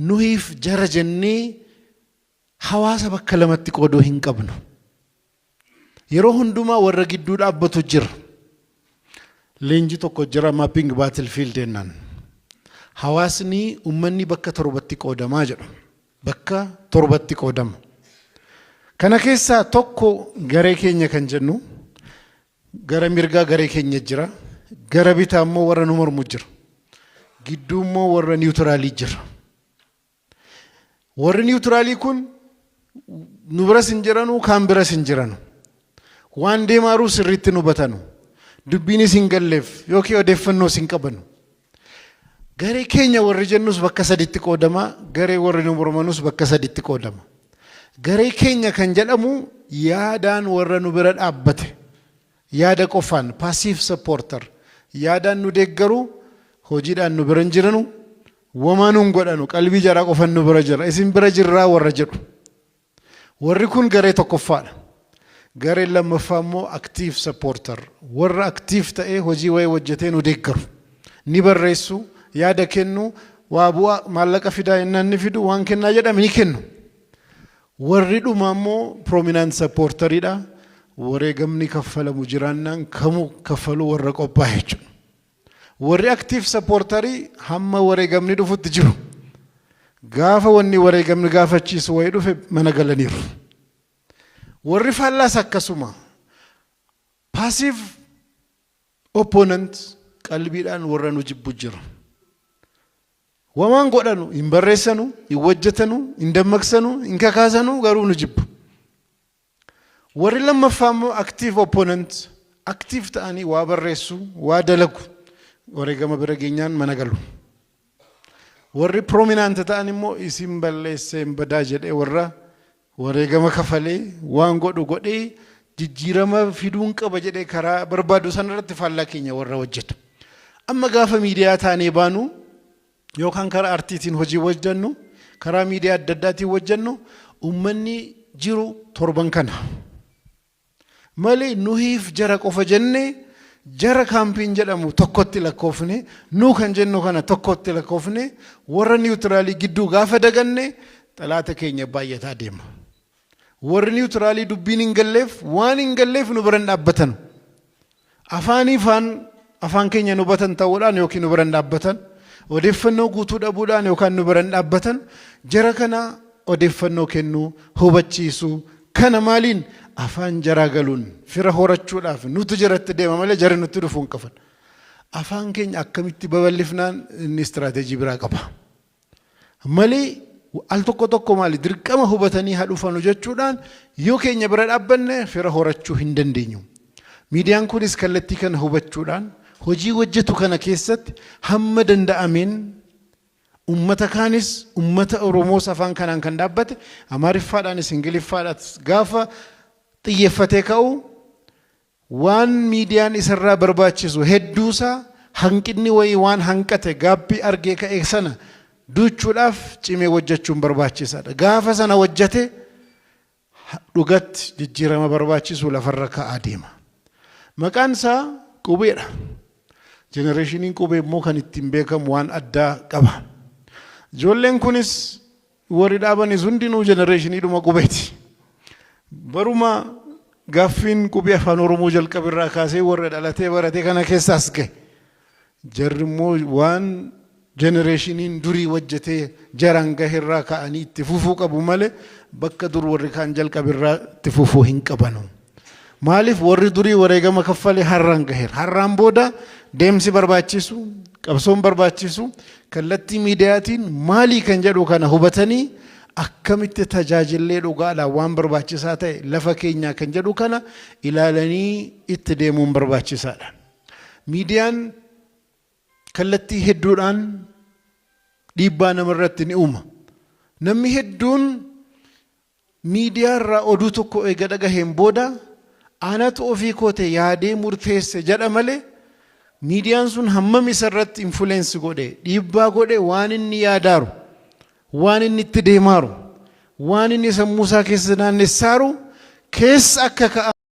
nuhiif jara jennee hawaasa bakka lamatti qooduu hin qabnu. Yeroo hundumaa warra gidduu dhaabbatu jira. Leenji tokko jira mapping battlefield jennaan. Hawaasni ummanni bakka torbatti qoodamaa jedhu. Bakka torbatti qoodama. Kana keessaa tokko garee keenya kan jennu gara mirgaa garee keenya jira. Gara bitaa immoo warra nu mormu jira. Gidduu immoo warra niwutiraalii jira. Warri niwutiraalii kun nu biras hin jiranu kaan biras hin jiranu. Waan deemaaruu sirriitti nu batanu. Dubbiinis hin galleef yookiin odeeffannoo hin qabanu. Garee keenya warri jennus bakka sadiitti qoodama. Garee warri nu mormanus bakka sadiitti qoodama. Garee keenya kan jedhamu yaadaan warra nu bira dhaabbate. Yaada qofaan passive supporter. Yaadaan nu deeggaru hojiidhaan nu bira hin jiranu. Wamaa nu hin godhanu qalbii jaraa qofaan nu bira jira. Isin bira jirraa warra jedhu. Warri kun garee tokkoffaadha. Garee lammaffaa immoo active supporter. Warra active ta'ee hojii wayii hojjetee nu deeggaru. Ni barreessu, yaada kennu, waa bu'aa maallaqa fidaa jennaan ni fidu, waan kennaa jedhame ni kennu. Warri dhumaa immoo prominent supporteridha. Wareegamni kaffalamu jiraannaan kamuu kaffaluu warra qophaa'e jechuudha. Warri active supporterii hamma wareegamni dhufutti jiru. Gaafa wanni wareegamni gaafachiisu wayii dhufe mana galaniiru. Warri faallaas akkasuma passive opponent qalbiidhaan warra nu jibbu jira. Wamaan godhanu hin barreessanu, hin hojjetanu, hin dammaqsanu, hin kakaasanu garuu nu jibbu. Warri lammaffaa immoo active opponent active ta'anii waa barreessu, waa dalagu. Wareegama bira geenyaan mana galu. Warri prominent ta'an immoo isin balleessee hin badaa jedhee warra wareegama kafalee waan godhu godhee jijjiirama fiduun qaba jedhee karaa barbaadu sanarratti faallaa keenya warra hojjetu. Amma gaafa miidiyaa taanee baanu yookaan karaa artiitiin hojii hojjennu karaa miidiyaa adda addaatiin hojjennu ummanni jiru torban kana. Malee nuhiif jara qofa jennee jara kaampiin jedhamu tokkotti lakkoofne nu kan jennu kana tokkotti lakkoofne warra niwutiraalii gidduu gaafa daganne xalaata keenya baay'ataa deema. Warri niwutiraalii dubbiin hin galleef waan hin galleef nu biran dhaabbatan. Afaan keenya nu batan ta'uudhaan yookiin nu biran dhaabbatan. Odeeffannoo guutuu dhabuudhaan yookaan nu biran dhaabbatan. Jara kana odeeffannoo kennuu hubachiisuu kana maaliin afaan jaraa galuun fira horachuudhaaf nuti jaratti deema malee jara nutti dhufuun qaban. Afaan keenya akkamitti babal'ifnaan inni istiraatejii biraa qaba. Malee al tokko maali dirqama hubatanii haa dhufanu jechuudhaan yoo keenya bira dhaabbanne fira horachuu hin dandeenyu. Miidiyaan kunis kallattii kana hubachuudhaan hojii hojjetu kana keessatti hamma danda'ameen ummata kaanis ummata Oromoos afaan kanaan kan dhaabbate Amaariffaadhaanis Ingiliffaadhaanis gaafa xiyyeeffatee ka'u waan miidiyaan isarraa barbaachisu hedduusaa hanqinni wayii waan hanqate gaabbii argee ka'e sana duuchuudhaaf cimee hojjechuun barbaachisaadha. Gaafa sana hojjete dhugatti jijjiirama barbaachisu lafarra ka'aa deema. Maqaan isaa qubeedha. Generationiin qubee immoo kan ittiin beekamu waan addaa qaba. Ijoolleen kunis warri dhaabanis hundinuu generationiidhuma qubeeti. Baruma gaaffiin qubee afaan Oromoo jalqabirraa kaasee warra dhalatee baratee kana keessaas ga'e. Jarri immoo waan generationiin durii hojjetee jaraan gaherraa ka'anii itti fufuu qabu malee bakka dur warri kaan jalqabirraa itti fufuu hin qabanu. Maaliif warri durii wareegama kaffalee harraan gaheera. Harraan booda deemsi barbaachisu, qabsoon barbaachisu kallattii miidiyaatiin maalii kan jedhu kana hubatanii akkamitti tajaajillee dhugaadhaan waan barbaachisaa ta'e lafa keenyaa kan jedhu kana ilaalanii itti deemuun barbaachisaadha. Miidiyaan kallattii hedduudhaan dhiibbaa namarratti ni uuma. Namni hedduun miidiyaarraa oduu tokko eega dhagaheen booda aanatu ofii koote yaadee murteesse jedha malee miidiyaan sun hammam isarratti influence godhe dhiibbaa godhe waan inni yaadaaru waan inni itti deemaaru waan inni sammuusaa keessa naannessaaru keessa akka ka'a